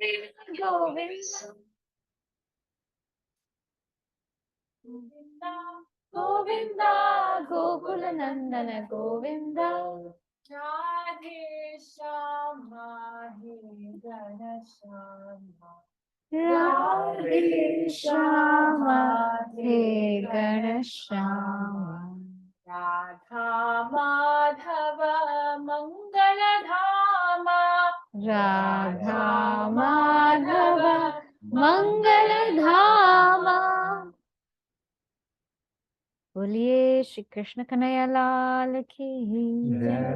Govinda, Govinda, Govinda, Gokula Nandana Govinda. Radhe Shama, He Gana Shama. Radhe Shama, He Gana Shama. Radha Madhava Mangaladhama. Radha Madhava Mangaladhama. बोलिए श्री कृष्ण कन्हैया लाल की जय।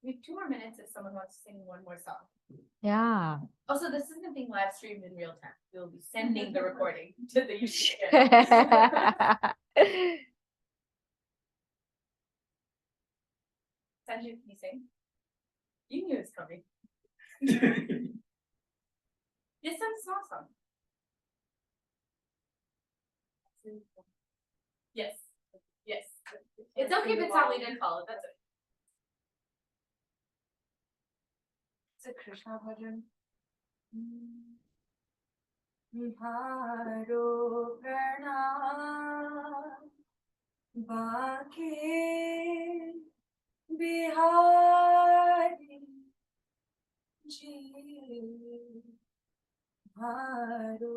We have 2 more minutes if someone wants to sing one more song. Yeah. Also, this isn't being live streamed in real time. We'll be sending the recording to the YouTube channel. Sanju, can you sing? You knew it was coming. Just sing a small song. Yes. Yes. It's okay if it's not lead and follow. That's it. It's a Krishna bhajan. Biharo pranam baki bihari ji biharo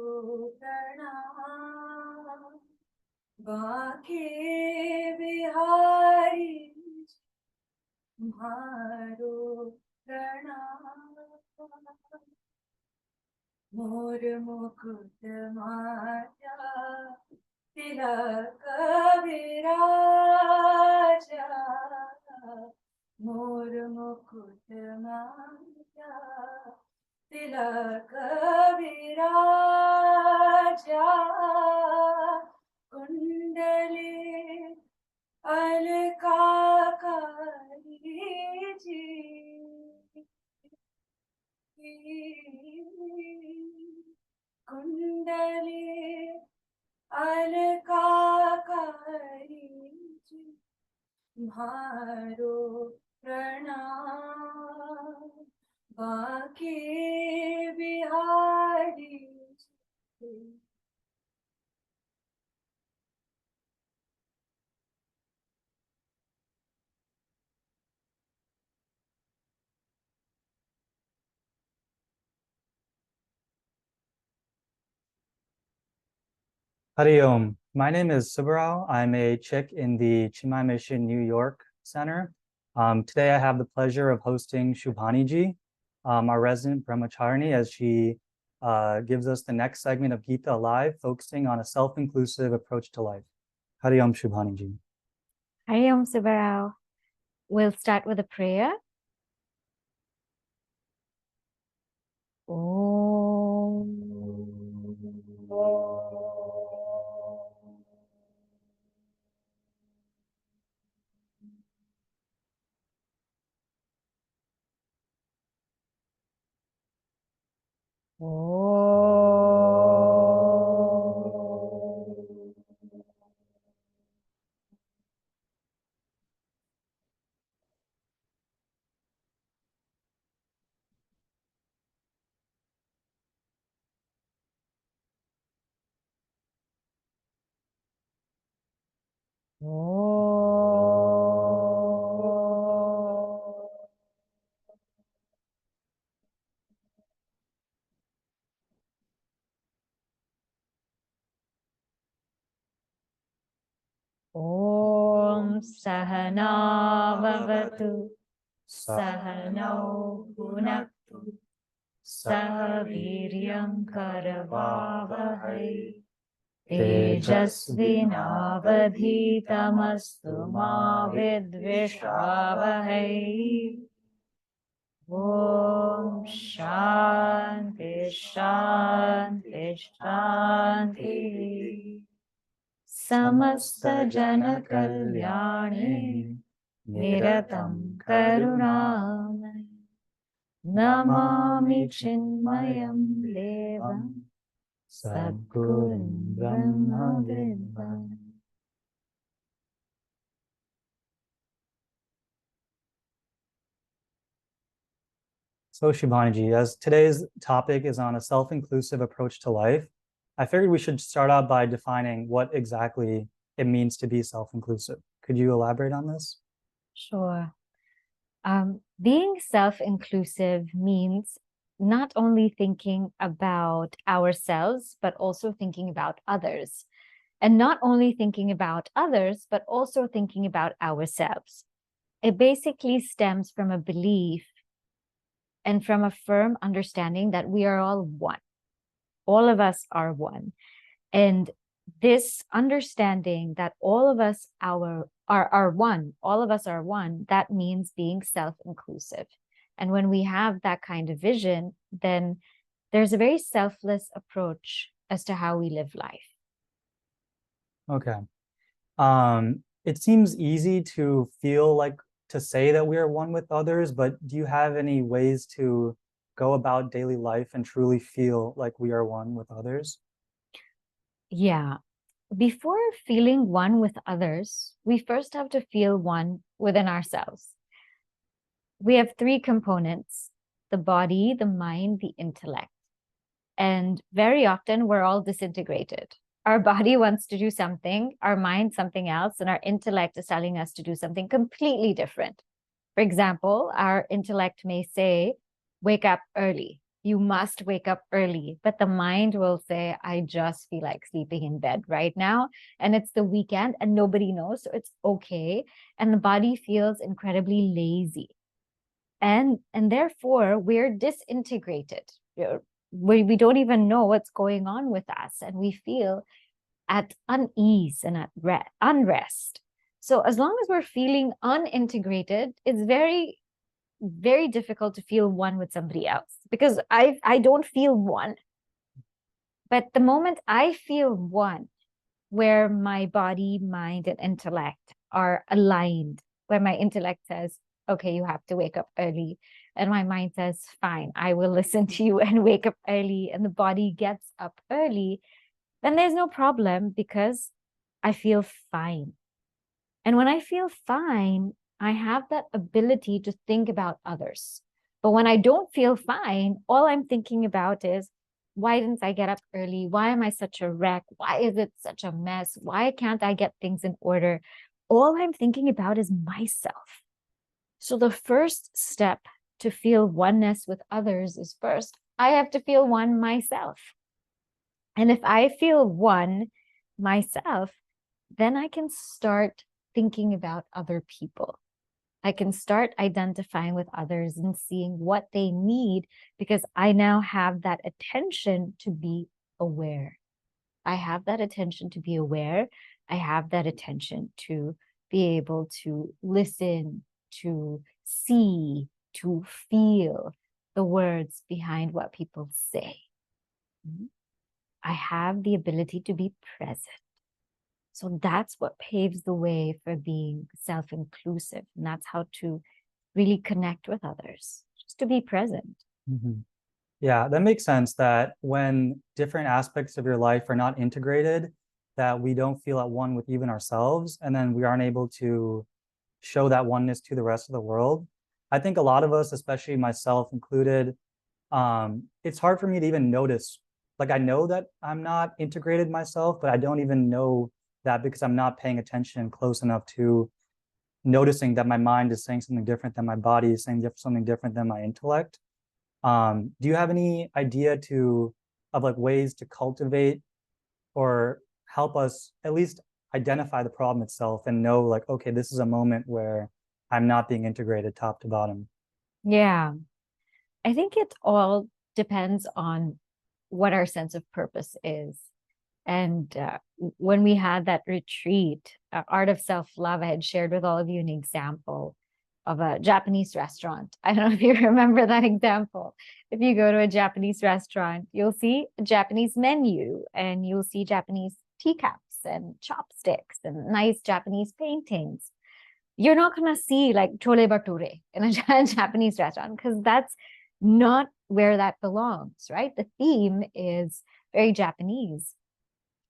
pranam baki bihari biharo pranam. मोर मुकुट माया तिलक विराजा मोर मुकुट माया तिलक विराजा कुंडली अलकाकारी जी कुंडली अलकाकारी भारो प्रणाम Banke Bihari. Hari Om. My name is Subbarao. I'm a Chik in the Chinmaya Mission New York Center. Today I have the pleasure of hosting Shubhani ji, our resident Brahmacharini, as she gives us the next segment of Gita Live, focusing on a self-inclusive approach to life. Hari Om Shubhani ji. Hari Om Subbarao. We'll start with a prayer. Om. Om Sahana Vavatu Sahanau Bhunaktu Sahaviryam Karavavahai Tejasvinavadhitamastu ma vidvishavahai. Om Shanti Shanti Shanti. Samasta Jana Kalyani Niratam Karunamai Namami Chinmayam Devam Sadgurum Brahma Vidvan. So Shubhani, as today's topic is on a self-inclusive approach to life, I figured we should start out by defining what exactly it means to be self-inclusive. Could you elaborate on this? Sure. Being self-inclusive means not only thinking about ourselves, but also thinking about others. And not only thinking about others, but also thinking about ourselves. It basically stems from a belief and from a firm understanding that we are all one. All of us are one. And this understanding that all of us are one, all of us are one, that means being self-inclusive. And when we have that kind of vision, then there's a very selfless approach as to how we live life. Okay. It seems easy to feel like to say that we are one with others, but do you have any ways to go about daily life and truly feel like we are one with others? Yeah. Before feeling one with others, we first have to feel one within ourselves. We have three components: the body, the mind, the intellect. And very often we're all disintegrated. Our body wants to do something, our mind something else, and our intellect is telling us to do something completely different. For example, our intellect may say, wake up early. You must wake up early. But the mind will say, I just feel like sleeping in bed right now. And it's the weekend and nobody knows. So it's okay. And the body feels incredibly lazy. And therefore, we're disintegrated. We don't even know what's going on with us. And we feel at unease and at unrest. So as long as we're feeling unintegrated, it's very, very difficult to feel one with somebody else, because I don't feel one. But the moment I feel one, where my body, mind, and intellect are aligned, where my intellect says, okay, you have to wake up early, and my mind says, fine, I will listen to you and wake up early, and the body gets up early, then there's no problem, because I feel fine. And when I feel fine, I have that ability to think about others. But when I don't feel fine, all I'm thinking about is, why didn't I get up early? Why am I such a wreck? Why is it such a mess? Why can't I get things in order? All I'm thinking about is myself. So the first step to feel oneness with others is, first, I have to feel one myself. And if I feel one myself, then I can start thinking about other people. I can start identifying with others and seeing what they need, because I now have that attention to be aware. I have that attention to be aware. I have that attention to be able to listen, to see, to feel the words behind what people say. I have the ability to be present. So that's what paves the way for being self-inclusive. And that's how to really connect with others, just to be present. Mm-hmm. Yeah, that makes sense, that when different aspects of your life are not integrated, that we don't feel at one with even ourselves, and then we aren't able to show that oneness to the rest of the world. I think a lot of us, especially myself included, it's hard for me to even notice. Like, I know that I'm not integrated myself, but I don't even know that, because I'm not paying attention close enough to noticing that my mind is saying something different than my body is saying something different than my intellect. Do you have any idea of like ways to cultivate or help us at least identify the problem itself and know, like, okay, this is a moment where I'm not being integrated top to bottom? Yeah, I think it all depends on what our sense of purpose is. And when we had that retreat, Art of Self-Love, I had shared with all of you an example of a Japanese restaurant. I don't know if you remember that example. If you go to a Japanese restaurant, you'll see a Japanese menu, and you'll see Japanese teacups and chopsticks and nice Japanese paintings. You're not going to see like chole bhature in a Japanese restaurant, because that's not where that belongs, right? The theme is very Japanese.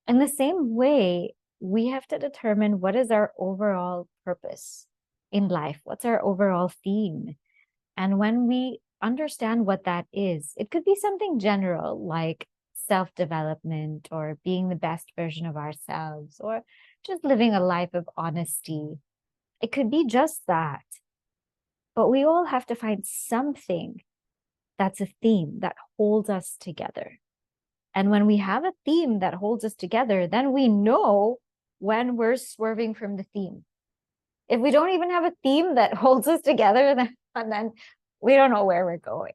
In the same way, we have to determine what is our overall purpose in life, what's our overall theme. And when we understand what that is, it could be something general like self-development or being the best version of ourselves or just living a life of honesty. It could be just that. But we all have to find something that's a theme that holds us together. And when we have a theme that holds us together, then we know when we're swerving from the theme. If we don't even have a theme that holds us together, then we don't know where we're going.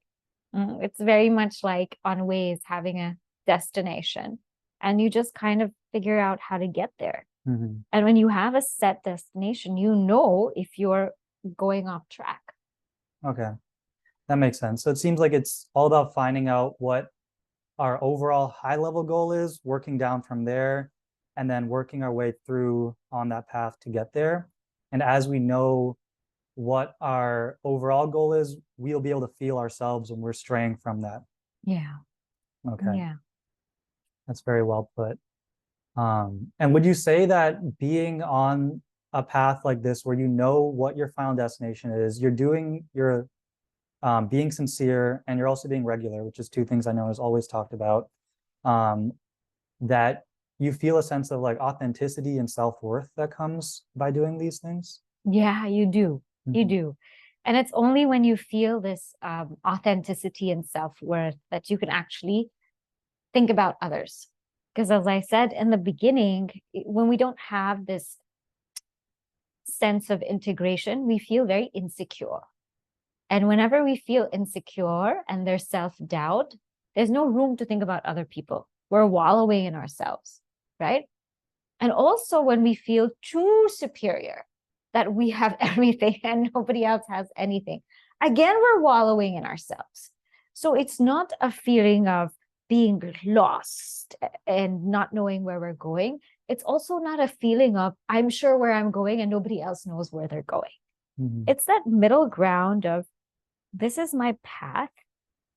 It's very much like on Waze having a destination, and you just kind of figure out how to get there. Mhm. And when you have a set destination, you know if you're going off track. Okay, that makes sense. So it seems like it's all about finding out what our overall high level goal is, working down from there, and then working our way through on that path to get there. And as we know what our overall goal is, we'll be able to feel ourselves when we're straying from that. Yeah. Okay, Yeah. that's very well put. And would you say that being on a path like this, where you know what your final destination is, you're being sincere, and you're also being regular, which is two things I know is always talked about, that you feel a sense of like authenticity and self-worth that comes by doing these things? Yeah, you do. You Mhm. do. And it's only when you feel this authenticity and self-worth that you can actually think about others. Because as I said in the beginning, when we don't have this sense of integration, we feel very insecure. And whenever we feel insecure and there's self-doubt, there's no room to think about other people. We're wallowing in ourselves, right? And also when we feel too superior, that we have everything and nobody else has anything, again, we're wallowing in ourselves. So it's not a feeling of being lost and not knowing where we're going. It's also not a feeling of, I'm sure where I'm going and nobody else knows where they're going. Mhm. It's that middle ground of, this is my path.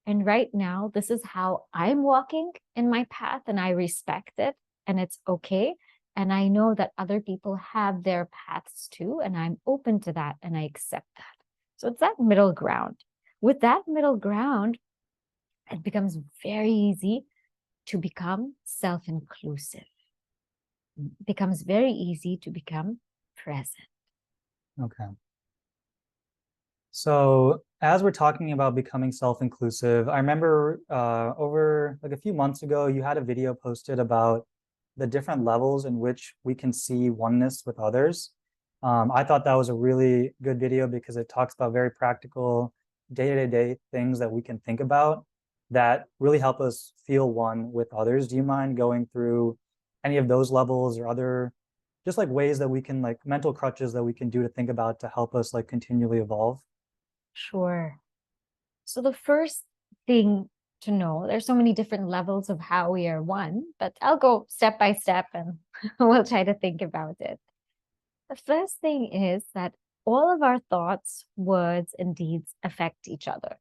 And right now, this is how I'm walking in my path, and I respect it, and it's okay. And I know that other people have their paths too, and I'm open to that, and I accept that. So it's that middle ground. With that middle ground, it becomes very easy to become self-inclusive. It becomes very easy to become present. Okay. So as we're talking about becoming self-inclusive, I remember over like a few months ago, you had a video posted about the different levels in which we can see oneness with others. I thought that was a really good video because it talks about very practical day-to-day things that we can think about that really help us feel one with others. Do you mind going through any of those levels or other just like ways that we can, like mental crutches that we can do to think about to help us like continually evolve? Sure. So the first thing to know, there's so many different levels of how we are one, but I'll go step by step and we'll try to think about it. The first thing is that all of our thoughts, words, and deeds affect each other,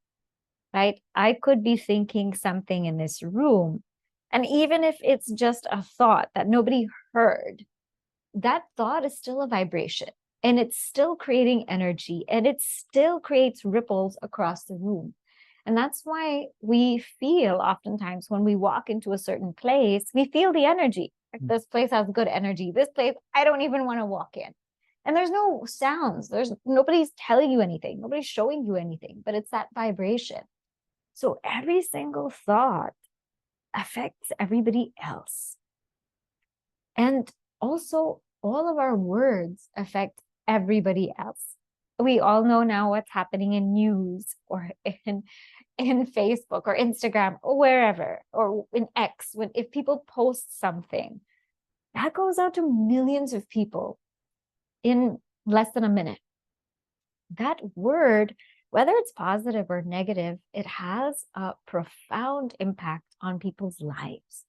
right? I could be thinking something in this room, and even if it's just a thought that nobody heard, that thought is still a vibration, and it's still creating energy, and it still creates ripples across the room. And that's why we feel oftentimes when we walk into a certain place, we feel the energy. Like, this place has good energy. This place, I don't even want to walk in. And there's no sounds. There's nobody's telling you anything. Nobody's showing you anything, but it's that vibration. So every single thought affects everybody else. And also, all of our words affect everybody else. We all know now what's happening in news or in Facebook or Instagram or wherever, or in X, when if people post something, that goes out to millions of people in less than a minute. That word, whether it's positive or negative, it has a profound impact on people's lives.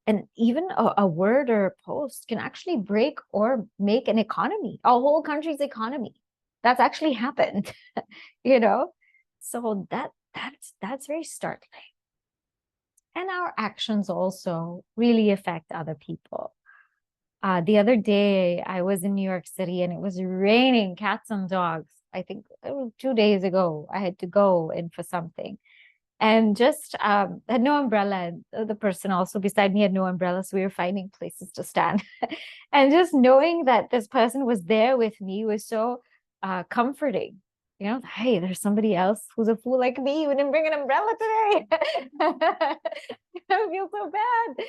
And even a word or a post can actually break or make an economy, a whole country's economy. That's actually happened, you know? So that's very startling. And our actions also really affect other people. The other day, I was in New York City and it was raining cats and dogs. I think it was 2 days ago. I had to go in for something and just had no umbrella. The person also beside me had no umbrella, so we were finding places to stand. And just knowing that this person was there with me was so comforting. You know, hey, there's somebody else who's a fool like me who didn't bring an umbrella today. I feel so bad.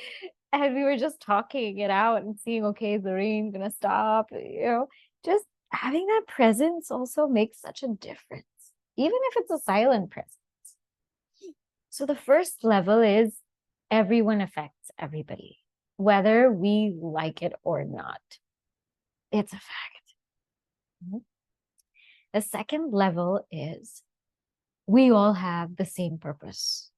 And we were just talking it out and seeing, okay, is the rain gonna stop? You know, just having that presence also makes such a difference, even if it's a silent presence. So the first level is everyone affects everybody, whether we like it or not. It's a fact. The second level is we all have the same purpose.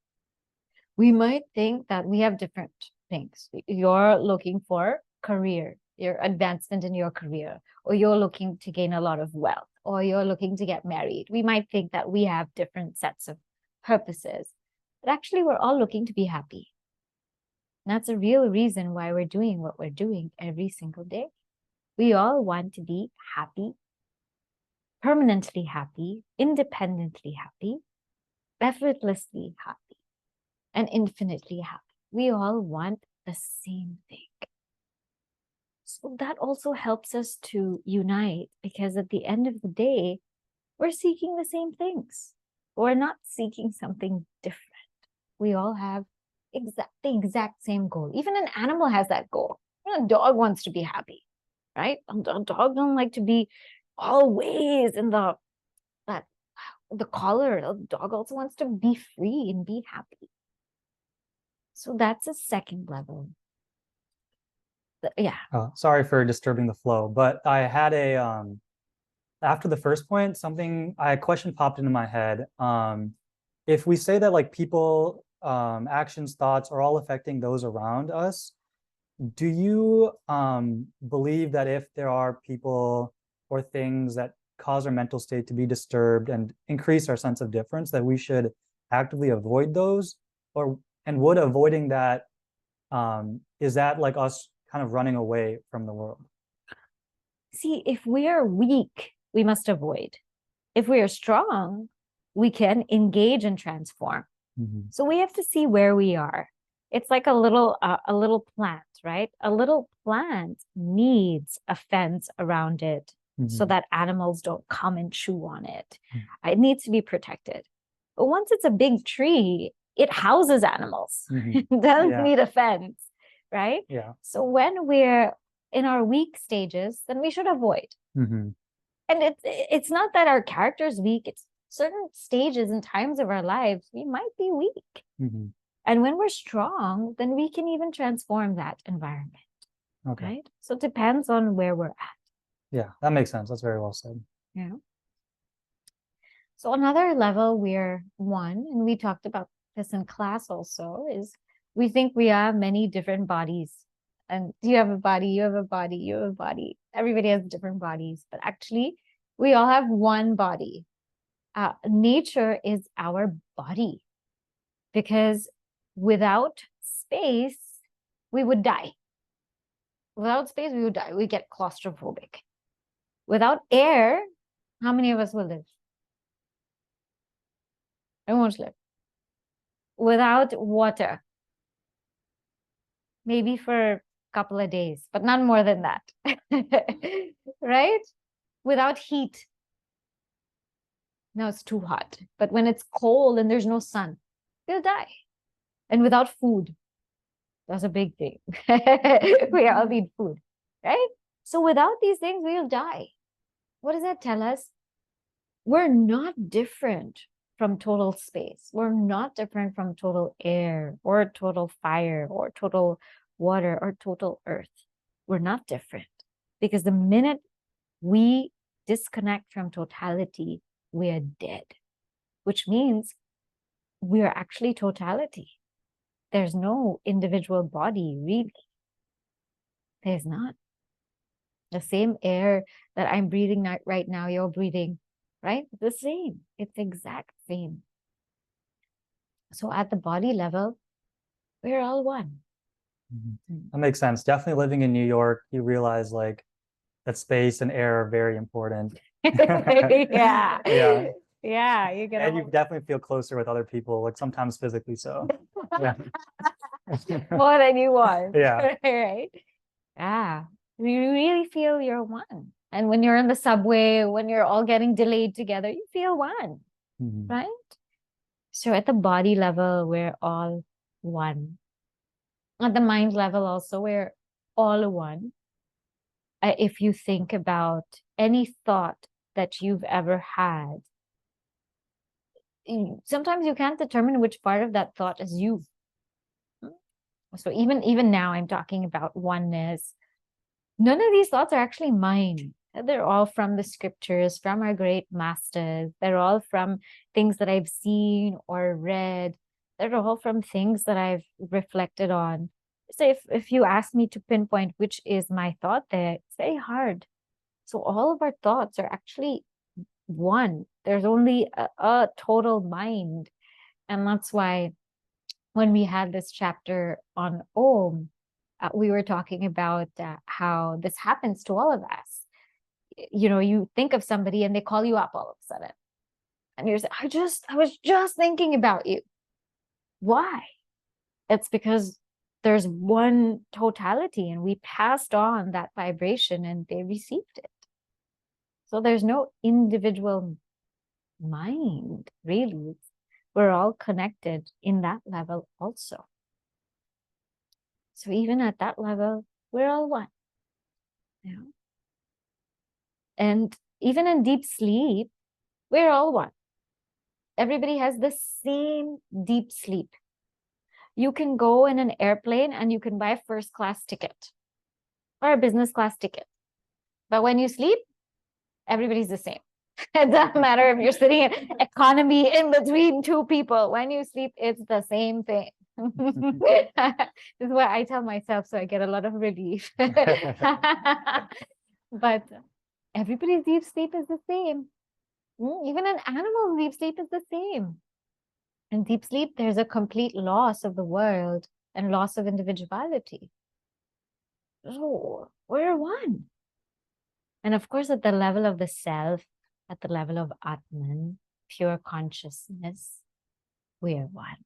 We might think that we have different things. You're looking for career, your advancement in your career, or you're looking to gain a lot of wealth, or you're looking to get married. We might think that we have different sets of purposes, but actually we're all looking to be happy. And that's a real reason why we're doing what we're doing every single day. We all want to be happy, permanently happy, independently happy, effortlessly happy, and infinitely happy. We all want the same thing. So that also helps us to unite, because at the end of the day, we're seeking the same things. We're not seeking something different. We all have the exact same goal. Even an animal has that goal. You know, a dog wants to be happy, right? A dog don't like to be always in the collar. A dog also wants to be free and be happy. So that's a second level. Yeah. Sorry for disturbing the flow, but I had after the first point, a question popped into my head. If we say that like people, actions, thoughts are all affecting those around us, do you believe that if there are people or things that cause our mental state to be disturbed and increase our sense of difference, that we should actively avoid those? And would avoiding that, is that like us kind of running away from the world? See, if we are weak, we must avoid. If we are strong, we can engage and transform. Mm-hmm. So we have to see where we are. It's like a little plant, right? A little plant needs a fence around it so that animals don't come and chew on it. It needs to be protected. But once it's a big tree, it houses animals. It doesn't need a fence, right? Yeah. So when we're in our weak stages, then we should avoid. And it's not that our character is weak. It's certain stages and times of our lives, we might be weak. And when we're strong, then we can even transform that environment. Okay. Right? So it depends on where we're at. Yeah, that makes sense. That's very well said. Yeah. So another level we're one, and we talked about this in class also, is we think we have many different bodies. And you have a body, you have a body, you have a body. Everybody has different bodies, but actually we all have one body. Nature is our body, because without space, we would die. Without space, we would die. We get claustrophobic. Without air, how many of us will live? I won't live. Without water, maybe for a couple of days, but not more than that. Right? Without heat, no, it's too hot. But when it's cold and there's no sun, we'll die. And without food, that's a big thing. We all need food, right? So without these things, we'll die. What does that tell us? We're not different from total space. We're not different from total air or total fire or total water or total earth. We're not different, because the minute we disconnect from totality, we are dead, which means we are actually totality. There's no individual body, really. There's not. The same air that I'm breathing right now, you're breathing, right? The same. It's the exact same. So at the body level, we're all one. That makes sense. Definitely living in New York, you realize like that space and air are very important. Yeah. Yeah. Yeah, you're And you gonna definitely feel closer with other people, like sometimes physically so. Yeah. more than you want. Yeah. Right? Yeah. You really feel you're one. And when you're in the subway, when you're all getting delayed together, you feel one, Mhm. right? So at the body level, we're all one. At the mind level, also, we're all one. If you think about any thought that you've ever had, sometimes you can't determine which part of that thought is you. So even now, I'm talking about oneness. None of these thoughts are actually mine. They're all from the scriptures, from our great masters. They're all from things that I've seen or read. They're all from things that I've reflected on. So if you ask me to pinpoint which is my thought there, it's very hard. So all of our thoughts are actually one. There's only a total mind. And that's why when we had this chapter on Om, we were talking about how this happens to all of us. You know, you think of somebody and they call you up all of a sudden. And you're saying, I was just thinking about you. Why? It's because there's one totality and we passed on that vibration and they received it. So there's no individual mind, really. We're all connected in that level also. So even at that level, we're all one. You know? And even in deep sleep, we're all one. Everybody has the same deep sleep. You can go in an airplane and you can buy a first class ticket or a business class ticket. But when you sleep, everybody's the same. It doesn't matter if you're sitting in economy in between two people. When you sleep, it's the same thing. This is what I tell myself, so I get a lot of relief. But everybody's deep sleep is the same. Even an animal's deep sleep is the same. In deep sleep, there's a complete loss of the world and loss of individuality. So we're one. And of course, at the level of the self, at the level of Atman, pure consciousness, we are one.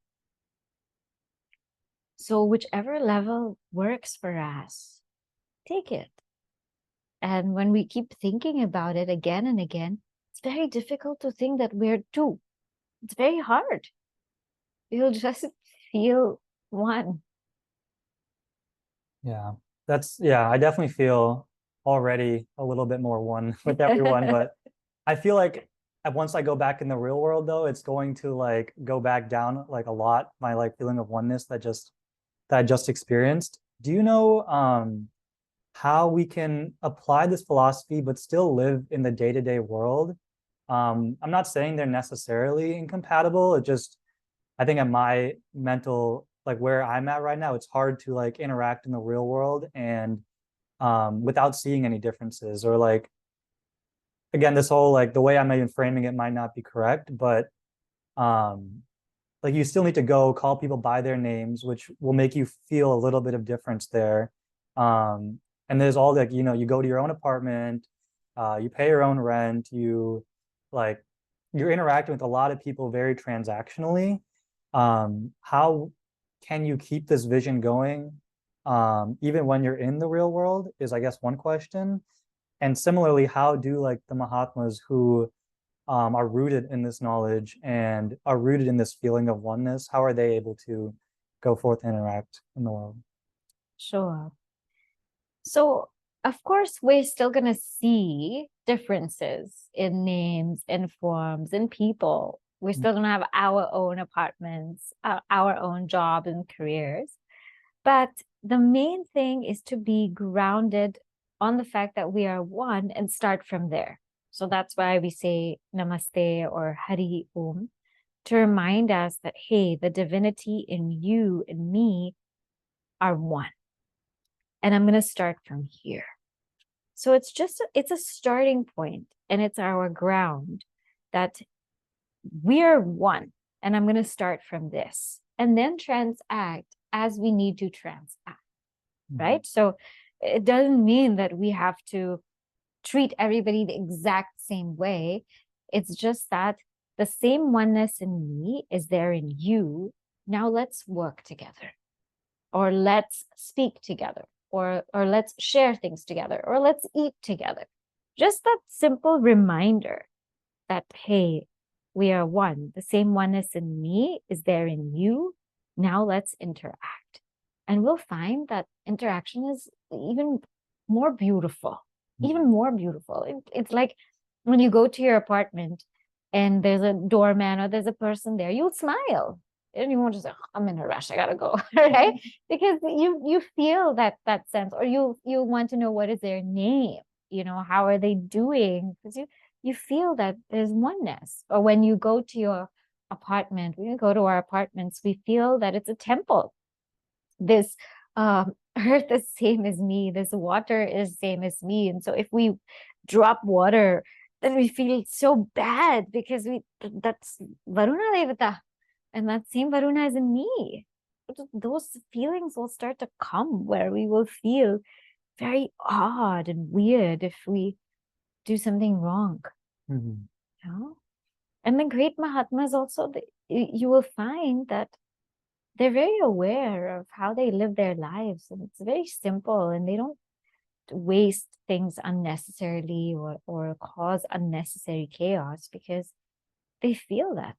So whichever level works for us, take it. And when we keep thinking about it again and again, it's very difficult to think that we're two. It's very hard. You'll just feel one. Yeah. Yeah, I definitely feel already a little bit more one with everyone, but I feel like once I go back in the real world though, it's going to like go back down like a lot, my like feeling of oneness that I just experienced. Do you know how we can apply this philosophy but still live in the day-to-day world? I'm not saying they're necessarily incompatible. It just, I think at my mental, like where I'm at right now, it's hard to like interact in the real world and without seeing any differences, or like, again, this whole like the way I'm even framing it might not be correct, but um, like you still need to go call people by their names, which will make you feel a little bit of difference there. Um, and there's all like, you know, you go to your own apartment, you pay your own rent, like you're interacting with a lot of people very transactionally. How can you keep this vision going even when you're in the real world is, I guess, one question. And similarly, how do like the Mahatmas who are rooted in this knowledge and are rooted in this feeling of oneness, how are they able to go forth and interact in the world? Sure. So, of course, we're still going to see differences in names, in forms, in people. We're still going to have our own apartments, our own jobs and careers. But the main thing is to be grounded on the fact that we are one and start from there. So that's why we say Namaste or Hari Om, to remind us that, hey, the divinity in you and me are one. And I'm going to start from here. So it's a starting point and it's our ground that we are one. And I'm going to start from this and then transact as we need to transact, right? So it doesn't mean that we have to treat everybody the exact same way. It's just that the same oneness in me is there in you. Now let's work together, or let's speak together, or let's share things together, or let's eat together. Just that simple reminder that, hey, we are one. The same oneness in me is there in you. Now let's interact. And we'll find that interaction is even more beautiful, even more beautiful. It's like when you go to your apartment and there's a doorman or there's a person there, you'll smile. And you won't just say, oh, I'm in a rush, I gotta go, right? Because you feel that sense, or you want to know what is their name, how are they doing? Because you feel that there's oneness. Or when you go to your apartment, when you go to our apartments, we feel that it's a temple. This earth is same as me, this water is same as me. And so if we drop water, then we feel so bad because that's Varuna Devata. And that same Varuna is in me. Those feelings will start to come where we will feel very odd and weird if we do something wrong. And the great Mahatmas also, you will find that they're very aware of how they live their lives. And it's very simple, and they don't waste things unnecessarily or cause unnecessary chaos because they feel that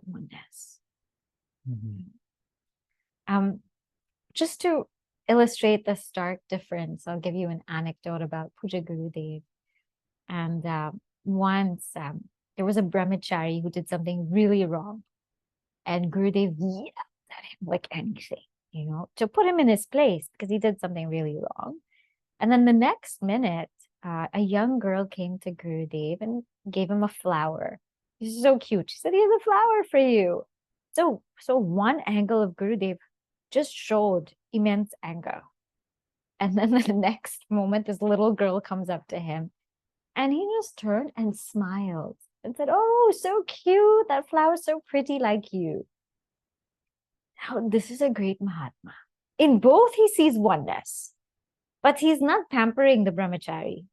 oneness. Just to illustrate the stark difference, I'll give you an anecdote about Puja Gurudev. And once there was a brahmachari who did something really wrong, and Gurudev yelled at him like anything, to put him in his place because he did something really wrong. And then the next minute, a young girl came to Gurudev and gave him a flower. She's so cute. She said, "Here's a flower for you." So one angle of Gurudev just showed immense anger. And then the next moment, this little girl comes up to him and he just turned and smiled and said, "Oh, so cute. That flower's so pretty like you." Now, this is a great Mahatma. In both, he sees oneness, but he's not pampering the brahmachari.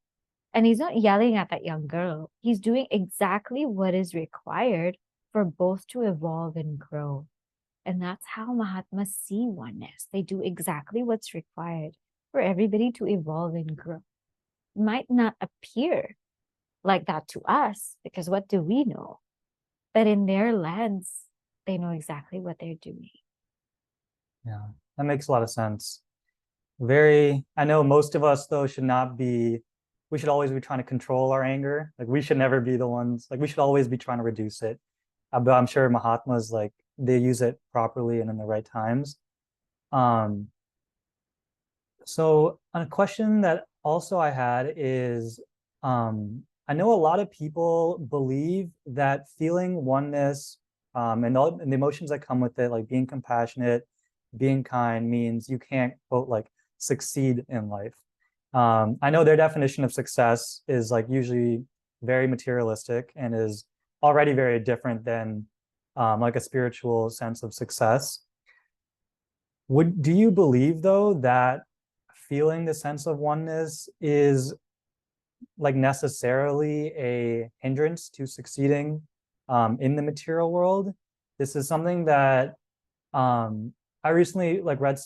And he's not yelling at that young girl. He's doing exactly what is required for both to evolve and grow. And that's how Mahatmas see oneness. They do exactly what's required for everybody to evolve and grow. It might not appear like that to us, because what do we know? But in their lens, they know exactly what they're doing. Yeah, that makes a lot of sense. I know most of us, though, we should always be trying to control our anger. Like, we should never be the ones, like, we should always be trying to reduce it. But I'm sure Mahatmas, like, they use it properly and in the right times. So a question that also I had is, I know a lot of people believe that feeling oneness and the emotions that come with it, like being compassionate, being kind, means you can't, quote, like, succeed in life. I know their definition of success is like usually very materialistic and is already very different than like a spiritual sense of success. Do you believe, though, that feeling the sense of oneness is like necessarily a hindrance to succeeding in the material world? This is something that I recently read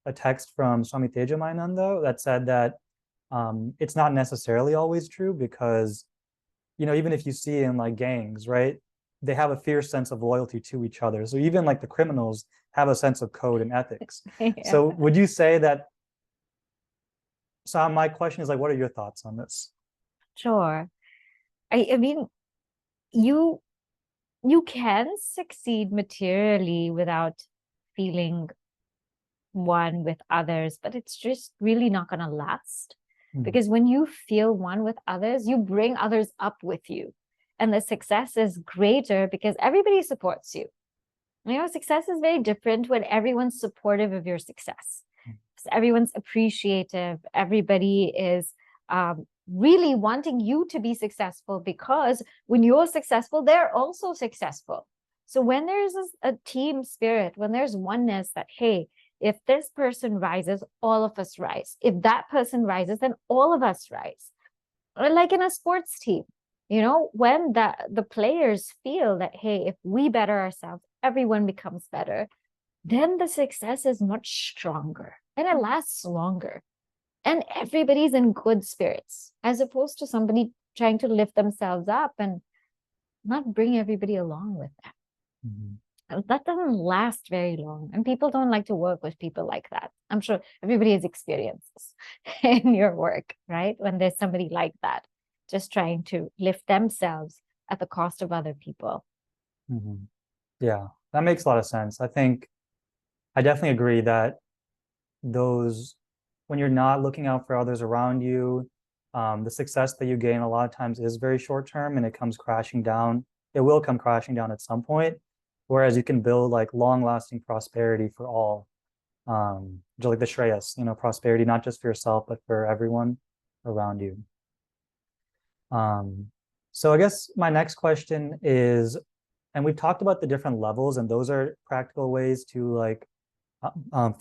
a text from Swami Tejamayinanda that said that it's not necessarily always true, because even if you see in like gangs, right, they have a fierce sense of loyalty to each other. So even like the criminals have a sense of code and ethics. Yeah. So would you say that? So my question is, like, what are your thoughts on this? Sure. I mean, you can succeed materially without feeling one with others, but it's just really not going to last. Because when you feel one with others, you bring others up with you, and the success is greater because everybody supports you. Success is very different when everyone's supportive of your success. So everyone's appreciative. Everybody is really wanting you to be successful, because when you're successful, they're also successful. So when there's a team spirit, when there's oneness that, hey, if this person rises, all of us rise. If that person rises, then all of us rise. Or like in a sports team, when the players feel that, hey, if we better ourselves, everyone becomes better, then the success is much stronger and it lasts longer. And everybody's in good spirits, as opposed to somebody trying to lift themselves up and not bring everybody along with that. That doesn't last very long. And people don't like to work with people like that. I'm sure everybody has experiences in your work, right? When there's somebody like that, just trying to lift themselves at the cost of other people. Yeah, that makes a lot of sense. I think I definitely agree that when you're not looking out for others around you, the success that you gain a lot of times is very short term and it comes crashing down. It will come crashing down at some point. Whereas you can build like long lasting prosperity for all. Just like the Shreyas, prosperity, not just for yourself, but for everyone around you. So I guess my next question is, and we've talked about the different levels, and those are practical ways to like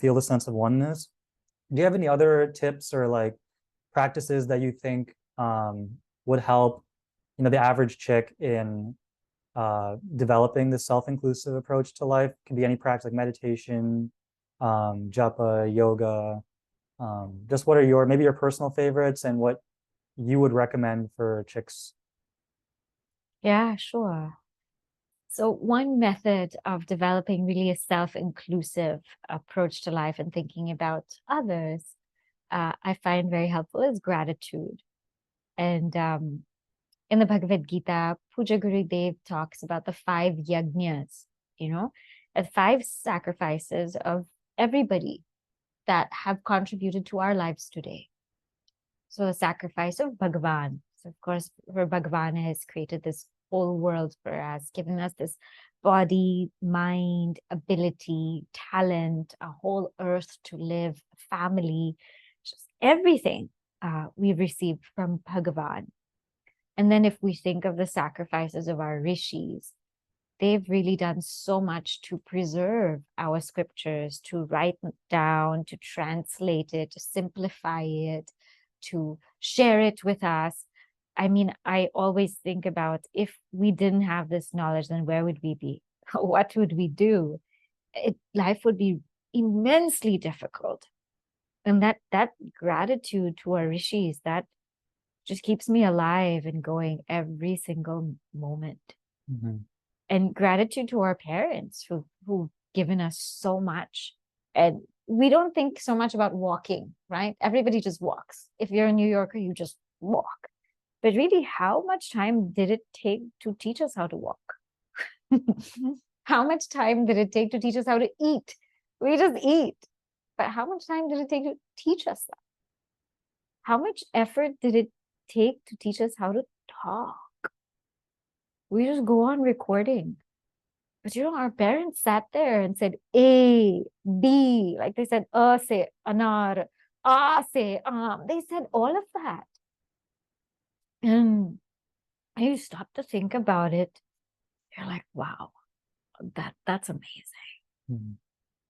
feel the sense of oneness. Do you have any other tips or like practices that you think would help, the average chick in developing the self-inclusive approach to life? It can be any practice like meditation, japa, yoga. Just what are maybe your personal favorites and what you would recommend for chicks? Yeah, sure. So one method of developing really a self-inclusive approach to life and thinking about others, I find very helpful is gratitude. And in the Bhagavad Gita, Puja Gurudev talks about the 5 yajnas, the 5 sacrifices of everybody that have contributed to our lives today. So the sacrifice of Bhagavan. So of course, for Bhagavan has created this whole world for us, given us this body, mind, ability, talent, a whole earth to live, family, just everything we've received from Bhagavan. And then if we think of the sacrifices of our rishis, they've really done so much to preserve our scriptures, to write it down, to translate it, to simplify it, to share it with us. I mean, I always think about if we didn't have this knowledge, then where would we be? What would we do? Life would be immensely difficult. And that gratitude to our rishis, that just keeps me alive and going every single moment. And gratitude to our parents who've given us so much. And we don't think so much about walking, right? Everybody just walks. If you're a New Yorker, you just walk. But really, how much time did it take to teach us how to walk? How much time did it take to teach us how to eat? We just eat. But how much time did it take to teach us that? How much effort did it take to teach us how to talk? We just go on recording. But our parents sat there and said A, B, like they said se, anar, se, they said all of that. And you stop to think about it, you're like, wow, that's amazing.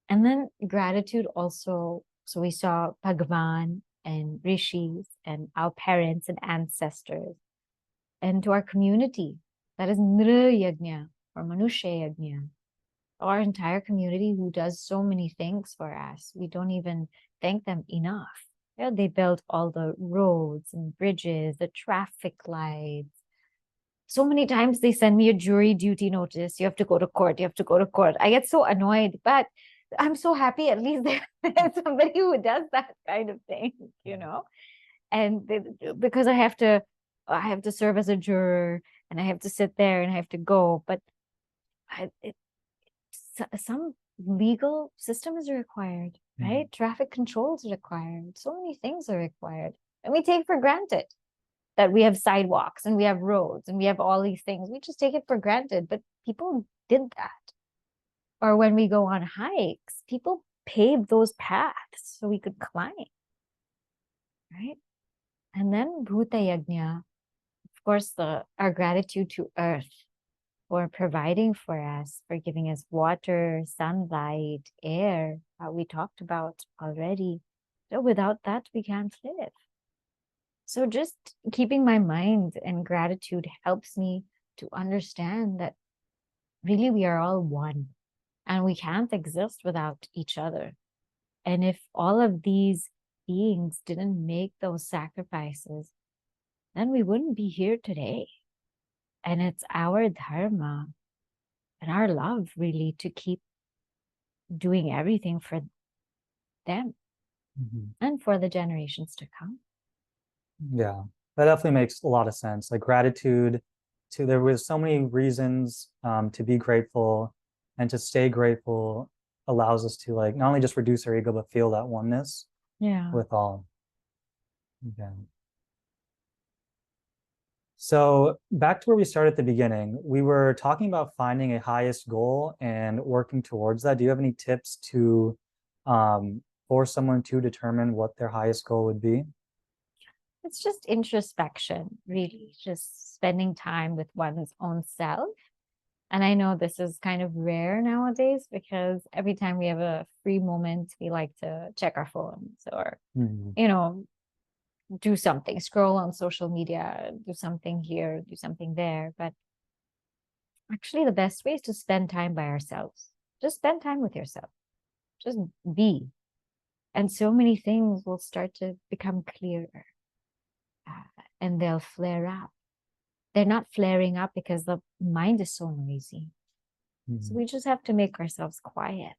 And then gratitude also. So we saw Bhagavan and rishis and our parents and ancestors, and to our community, that is Nra Yajna or Manusha Yajna, our entire community who does so many things for us. We don't even thank them enough. Yeah, they built all the roads and bridges, the traffic lights. So many times they send me a jury duty notice. You have to go to court. You have to go to court. I get so annoyed, but I'm so happy at least there's somebody who does that kind of thing, And because I have to serve as a juror and I have to sit there and I have to go, but some legal system is required, right? Traffic controls are required. So many things are required. And we take for granted that we have sidewalks and we have roads and we have all these things. We just take it for granted, but people did that. Or when we go on hikes, people paved those paths so we could climb, right? And then Bhuta Yajna, of course, our gratitude to earth. for providing for us, for giving us water, sunlight, air, we talked about already. So without that, we can't live. So just keeping my mind in gratitude helps me to understand that really we are all one and we can't exist without each other. And if all of these beings didn't make those sacrifices, then we wouldn't be here today. And it's our dharma and our love really to keep doing everything for them and for the generations to come. Yeah, that definitely makes a lot of sense. Like gratitude there was so many reasons to be grateful, and to stay grateful allows us to like not only just reduce our ego, but feel that oneness with all. Okay. So back to where we started at the beginning, we were talking about finding a highest goal and working towards that. Do you have any tips to for someone to determine what their highest goal would be? It's just introspection, really, just spending time with one's own self. And I know this is kind of rare nowadays because every time we have a free moment, we like to check our phones or, do something, scroll on social media, do something here, do something there. But actually, the best way is to spend time by ourselves. Just spend time with yourself. Just be. And so many things will start to become clearer. And they'll flare up. They're not flaring up because the mind is so noisy. So we just have to make ourselves quiet.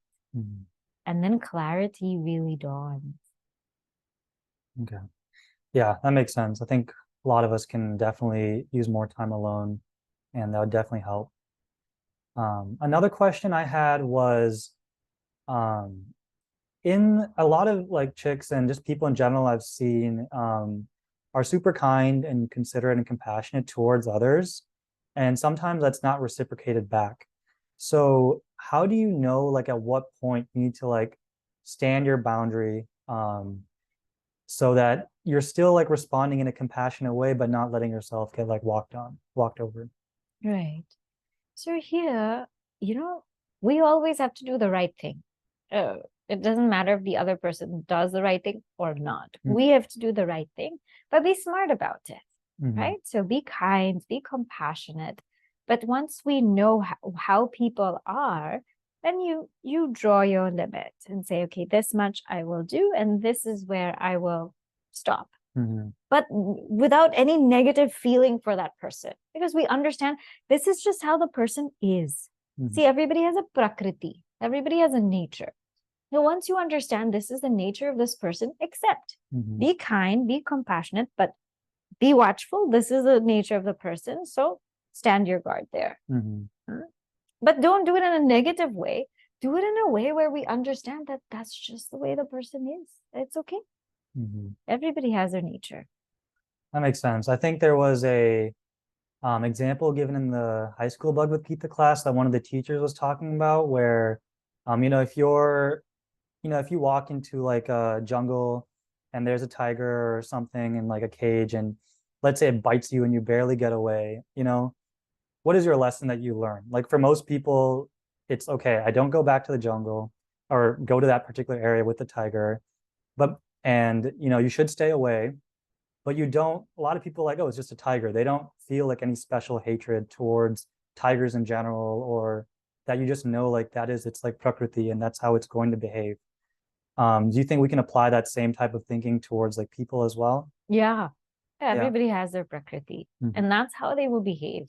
And then clarity really dawns. Okay. Yeah, that makes sense. I think a lot of us can definitely use more time alone, and that would definitely help. Another question I had was, in a lot of like chicks and just people in general I've seen are super kind and considerate and compassionate towards others. And sometimes that's not reciprocated back. So how do you know like at what point you need to like stand your boundary so that you're still like responding in a compassionate way, but not letting yourself get like walked over? Right. So here, we always have to do the right thing. It doesn't matter if the other person does the right thing or not. We have to do the right thing, but be smart about it, right? So be kind, be compassionate. But once we know how people are, then you draw your limit and say, okay, this much I will do, and this is where I will stop. But without any negative feeling for that person, because we understand this is just how the person is. See, everybody has a prakriti, everybody has a nature. Now, once you understand this is the nature of this person, accept. Be kind, be compassionate, but be watchful. This is the nature of the person. So stand your guard there. But don't do it in a negative way. Do it in a way where we understand that that's just the way the person is. It's okay. Everybody has their nature. That makes sense. I think there was a example given in the high school Bhagavad Gita class that one of the teachers was talking about where, if if you walk into like a jungle and there's a tiger or something in like a cage, and let's say it bites you and you barely get away, what is your lesson that you learn? Like for most people, it's okay, I don't go back to the jungle or go to that particular area with the tiger, and you should stay away. But you don't, a lot of people are like, oh, it's just a tiger. They don't feel like any special hatred towards tigers in general, or that you just know like it's like prakriti and that's how it's going to behave. Do you think we can apply that same type of thinking towards like people as well? Yeah. Everybody has their prakriti, and that's how they will behave.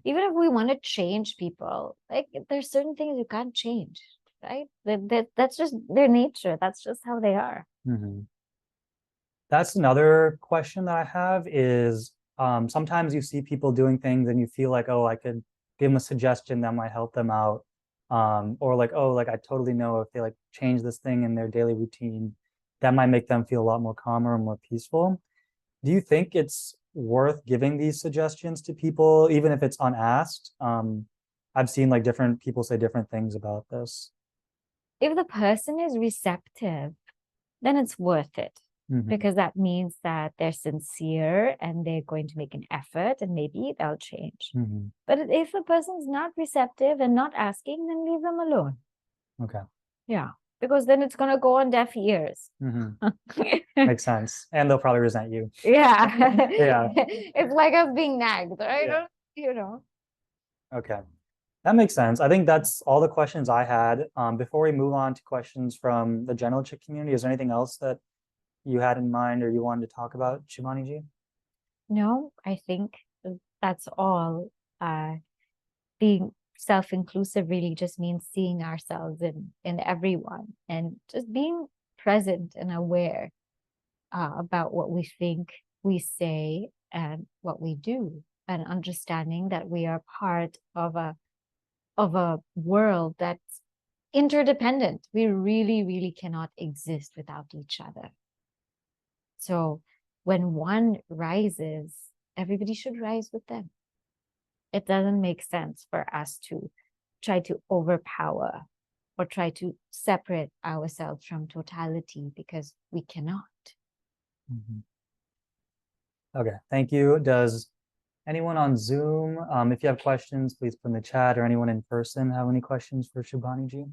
Even if we want to change people, like there's certain things you can't change, right? That's just their nature. That's just how they are. That's another question that I have is sometimes you see people doing things and you feel like, oh, I could give them a suggestion that might help them out. Or like, oh, like I totally know if they like change this thing in their daily routine, that might make them feel a lot more calmer and more peaceful. Do you think it's worth giving these suggestions to people, even if it's unasked? I've seen like different people say different things about this. If the person is receptive, then it's worth it. Mhm. because that means that they're sincere and they're going to make an effort and maybe they'll change. Mhm. But if a person's not receptive and not asking, then leave them alone. Okay. Yeah, because then it's going to go on deaf ears. Mhm. Makes sense. And they'll probably resent you. Yeah. Yeah. It's like us being nagged, right? Yeah. You know. Okay. That makes sense. I think that's all the questions I had. Before we move on to questions from the general chick community, is there anything else that you had in mind or you wanted to talk about, Shubhani ji? No, I think that's all. Being self-inclusive really just means seeing ourselves in everyone and just being present and aware about what we think, we say, and what we do, and understanding that we are part of a world that's interdependent. We really, really cannot exist without each other. So when one rises, everybody should rise with them. It doesn't make sense for us to try to overpower or try to separate ourselves from totality, because we cannot. Mhm. Okay, thank you. Does anyone on Zoom, if you have questions, please put in the chat, or anyone in person have any questions for Shubhani ji?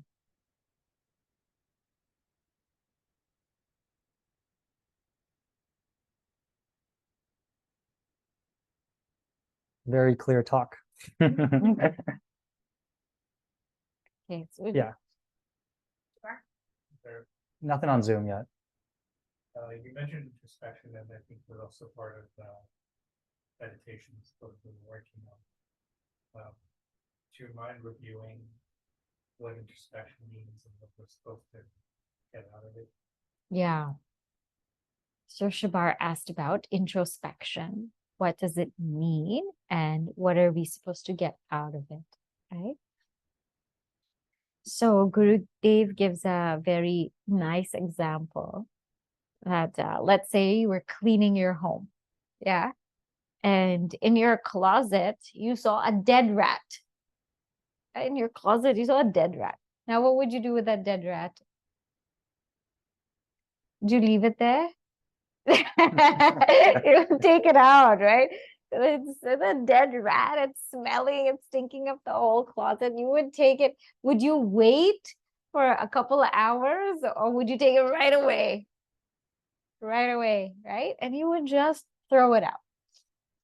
Very clear talk. Okay, so Yeah, nothing on Zoom yet. You mentioned introspection, and I think we're also part of meditation is supposed to be working on. Do you mind reviewing what introspection means and what we're supposed to get out of it? yeah. So Shabar asked about introspection. What does it mean? And what are we supposed to get out of it? Right? So Guru Dev gives a very nice example that let's say you were cleaning your home. Yeah. And in your closet, you saw a dead rat. In your closet, you saw a dead rat. Now, what would you do with that dead rat? Would you leave it there? You would take it out, right? It's a dead rat. It's smelling. It's stinking up the whole closet. You would take it. Would you wait for a couple of hours, or would you take it right away? Right away, right? And you would just throw it out.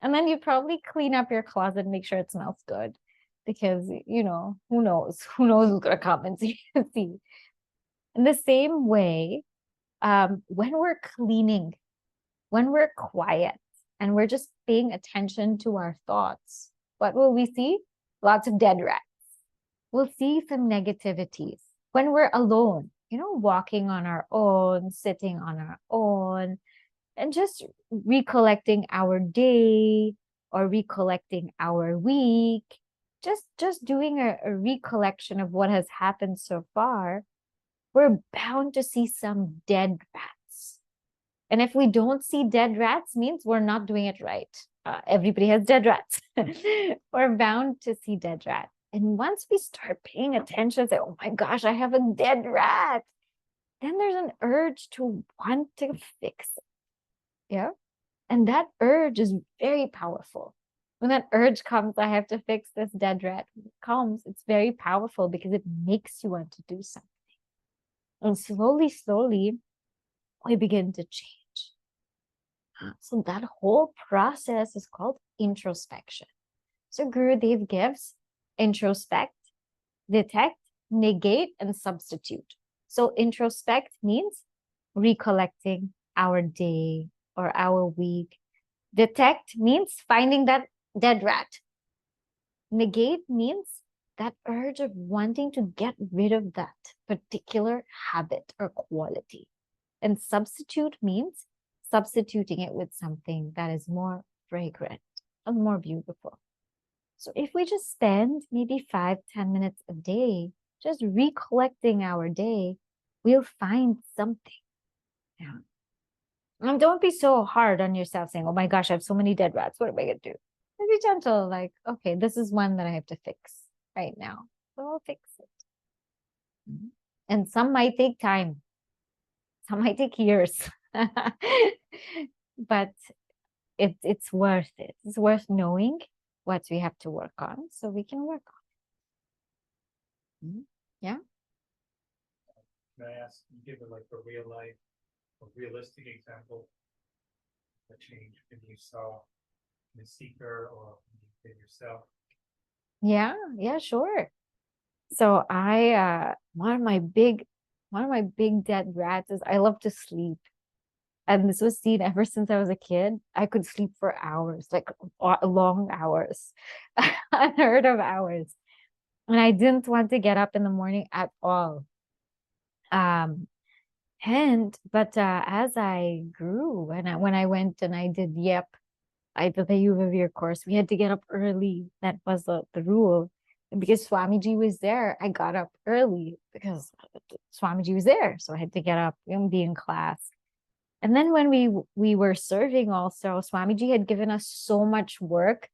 And then you probably clean up your closet, make sure it smells good, because who knows? Who knows who's gonna come and see. In the same way, when we're cleaning, when we're quiet and we're just paying attention to our thoughts, what will we see? Lots of dead rats. We'll see some negativities. When we're alone, walking on our own, sitting on our own, and just recollecting our day or recollecting our week, just doing a recollection of what has happened so far, we're bound to see some dead rats. And if we don't see dead rats, means we're not doing it right. Everybody has dead rats. We're bound to see dead rats. And once we start paying attention, say, oh my gosh, I have a dead rat, then there's an urge to want to fix it. Yeah. And that urge is very powerful. When that urge comes, I have to fix this dead rat, comes, it's very powerful because it makes you want to do something. And slowly, slowly, we begin to change. So that whole process is called introspection. So Gurudev gives introspect, detect, negate, and substitute. So introspect means recollecting our day or our week. Detect means finding that dead rat. Negate means that urge of wanting to get rid of that particular habit or quality. And substitute means substituting it with something that is more fragrant and more beautiful. So if we just spend maybe 5-10 minutes a day just recollecting our day, we'll find something. Yeah. And don't be so hard on yourself saying, oh my gosh, I have so many dead rats. What am I going to do? Be gentle, like, okay, this is one that I have to fix right now. So I'll fix it. And some might take time. Some might take years. But it's worth it. It's worth knowing what we have to work on so we can work on. Yeah. Can I ask, you give it like a real life, a realistic example, a change that you saw in a seeker or in yourself? Yeah, sure. So I one of my big dead rats is I love to sleep. And this was seen ever since I was a kid. I could sleep for hours, like long hours, unheard of hours. And I didn't want to get up in the morning at all. Um, but as I grew and when I went and I did I did the Yuvavir course, we had to get up early. That was the rule. And because Swamiji was there, I got up early because Swamiji was there. So I had to get up and be in class. And then when we were serving also, Swamiji had given us so much work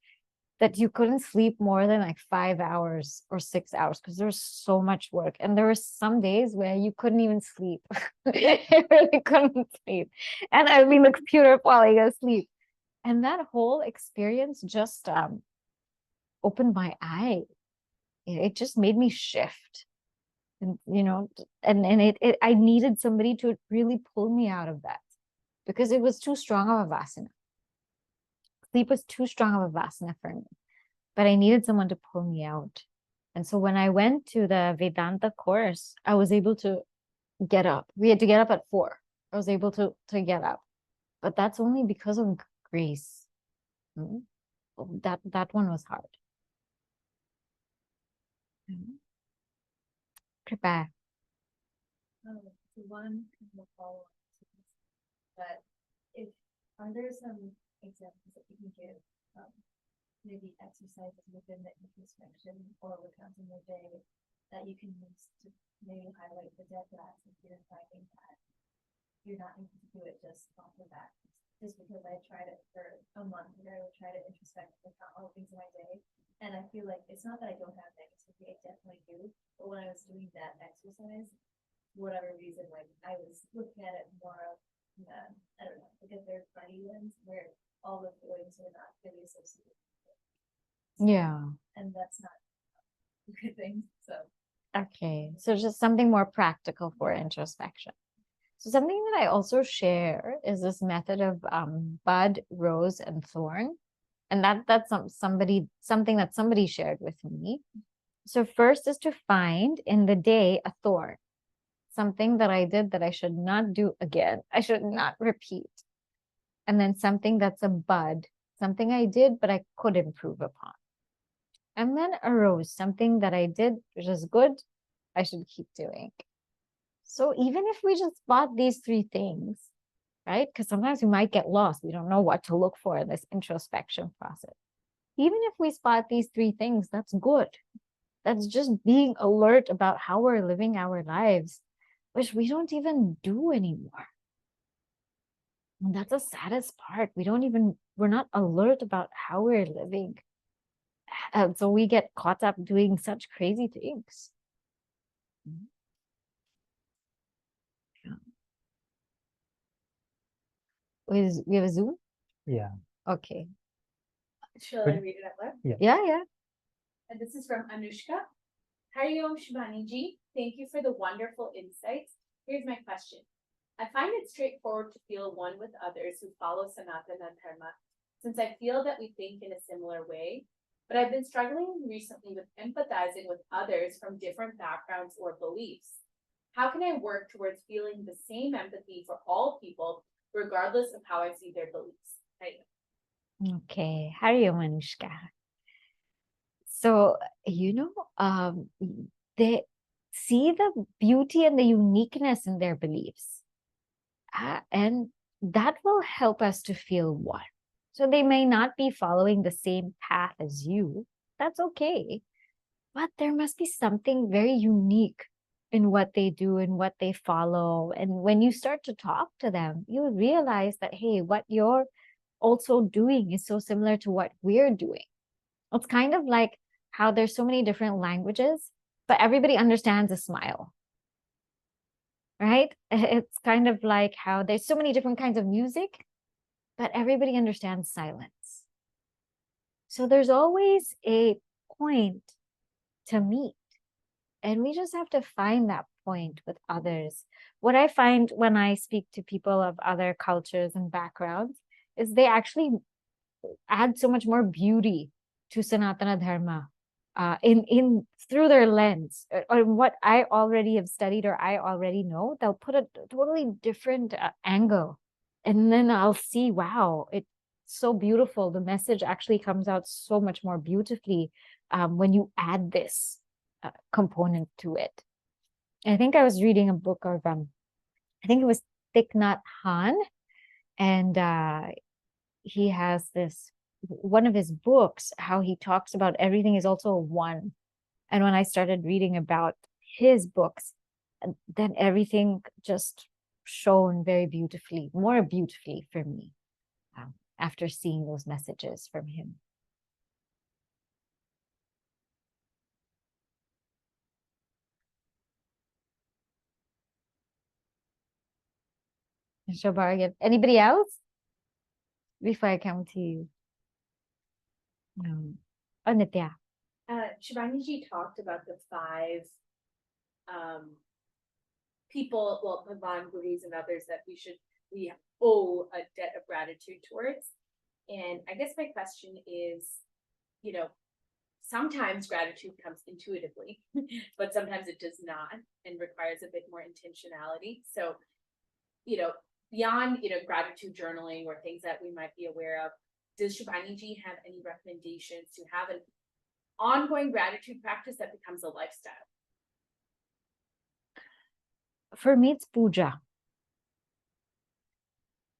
that you couldn't sleep more than like 5 hours or 6 hours because there's so much work. And there were some days where you couldn't even sleep. I really couldn't sleep. And I'd be in the computer falling asleep. And that whole experience just opened my eye. It just made me shift. And and I needed somebody to really pull me out of that because it was too strong of a vasana. Sleep was too strong of a vasana for me. But I needed someone to pull me out. And so when I went to the Vedanta course, I was able to get up. We had to get up at 4. I was able to get up. But that's only because of grace. That one was hard. Prepare. So one kind of follow up to this, but are there some examples that you can give, maybe exercises within the introspection or recounting your day that you can use to maybe highlight the dead rats if you're finding that you're not able to do it just off the bat? Just because I tried it for a month and I would try to introspect and recount all the things in my day. And I feel like it's not that I don't have negativity, I definitely do. But when I was doing that exercise, for whatever reason, like I was looking at it more of, I don't know, like a third party lens where all the feelings are not really associated with it. Yeah. And that's not a good thing. So Okay. So just something more practical for introspection. So something that I also share is this method of bud, rose, and thorn. And that's something that somebody shared with me. So first is to find in the day a thorn, something that I did that I should not do again. I should not repeat. And then something that's a bud, something I did, but I could improve upon. And then a rose, something that I did, which is good, I should keep doing. So even if we just spot these 3 things, right? Because sometimes we might get lost. We don't know what to look for in this introspection process. Even if we spot these 3 things, that's good. That's just being alert about how we're living our lives, which we don't even do anymore. And that's the saddest part. We're not alert about how we're living. And so we get caught up doing such crazy things. We have a Zoom? Yeah. Okay. shall I read it out loud? Yeah. And this is from Anushka. Hari Om Shubhani ji, thank you for the wonderful insights. Here's my question. I find it straightforward to feel one with others who follow Sanatana Dharma, since I feel that we think in a similar way. But I've been struggling recently with empathizing with others from different backgrounds or beliefs. How can I work towards feeling the same empathy for all people, regardless of how I see their beliefs? Right. Okay. Hari Om Anushka. So, they see the beauty and the uniqueness in their beliefs. And that will help us to feel one. So they may not be following the same path as you. That's okay. But there must be something very unique in what they do and what they follow. And when you start to talk to them, you realize that, hey, what you're also doing is so similar to what we're doing. It's kind of like how there's so many different languages, but everybody understands a smile. right? It's kind of like how there's so many different kinds of music, but everybody understands silence. So there's always a point to meet. And we just have to find that point with others. What I find when I speak to people of other cultures and backgrounds is they actually add so much more beauty to Sanatana Dharma in through their lens or what I already have studied or I already know. They'll put a totally different angle, and then I'll see, wow, it's so beautiful. The message actually comes out so much more beautifully when you add this component to it. I think I was reading a book of I think it was Thich Nhat Hanh, and he has this one of his books, how he talks about everything is also a one. And when I started reading about his books, then everything just shone very beautifully, more beautifully for me after seeing those messages from him. Shobhar, anybody else? Before I come to you. Oh, Nitya. Shubhani talked about the five people, well, Bhagwan, gurus, and others that we owe a debt of gratitude towards. And I guess my question is, you know, sometimes gratitude comes intuitively, but sometimes it does not and requires a bit more intentionality. So, beyond, gratitude journaling or things that we might be aware of, does Shubhani have any recommendations to have an ongoing gratitude practice that becomes a lifestyle? For me, it's puja.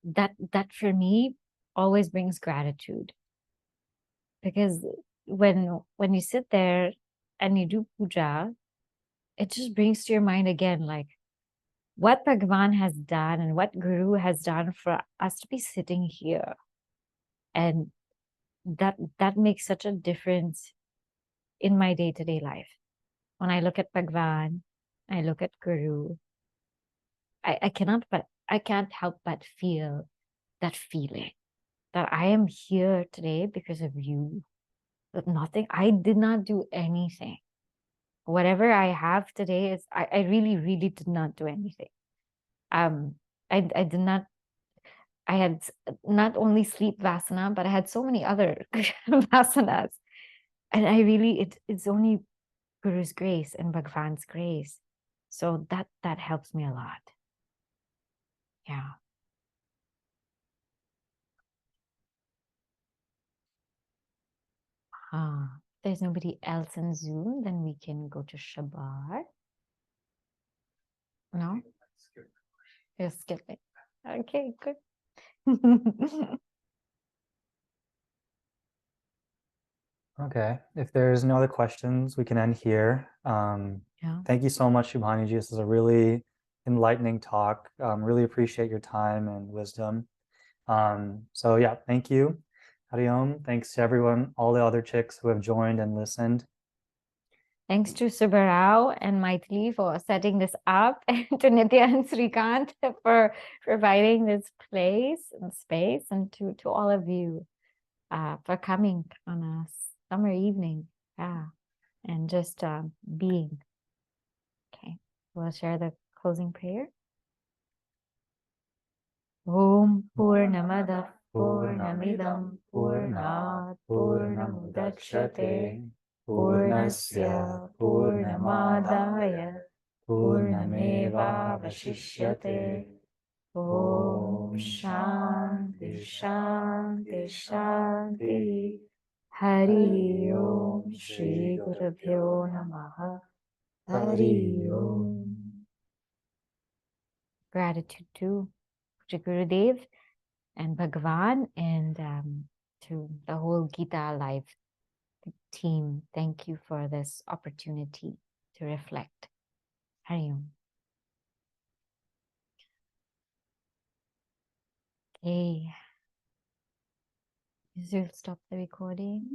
That for me always brings gratitude, because when you sit there and you do puja, it just brings to your mind again, like what Bhagavan has done and what Guru has done for us to be sitting here. And that makes such a difference in my day-to-day life. When I look at Bhagavan, I look at Guru, I can't help but feel that feeling that I am here today because of you. That I did not do anything. Whatever I have today is, I really, really did not do anything. I did not, I had not only sleep vasana, but I had so many other vasanas. And I really, it's only Guru's grace and Bhagavan's grace. So that helps me a lot. Yeah. If there's nobody else in Zoom, then we can go to Shabar. No? You'll skip it. Okay, good. Okay, if there's no other questions, we can end here. Yeah. Thank you so much, Shubhani ji. This is a really enlightening talk. Really appreciate your time and wisdom. So yeah, thank you. Hari Om. Thanks to everyone, all the other chicks who have joined and listened. Thanks to Subbarao and Maithili for setting this up, and to Nitya and Srikant for providing this place and space, and to all of you for coming on a summer evening. Yeah, and just being. Okay, we'll share the closing prayer. Om Purnamada Purnamidam Purnat Purnamudachyate Purnasya Purnamadaya Purnamevavashishyate. Om Shanti Shanti Shanti. Hari Om Shri Gurubhyo Namaha. Hari Om. Gratitude to Gurudev and Bhagavan, and to the whole Gita Live team. Thank you for this opportunity to reflect. Hari Om. Okay. You'll stop the recording.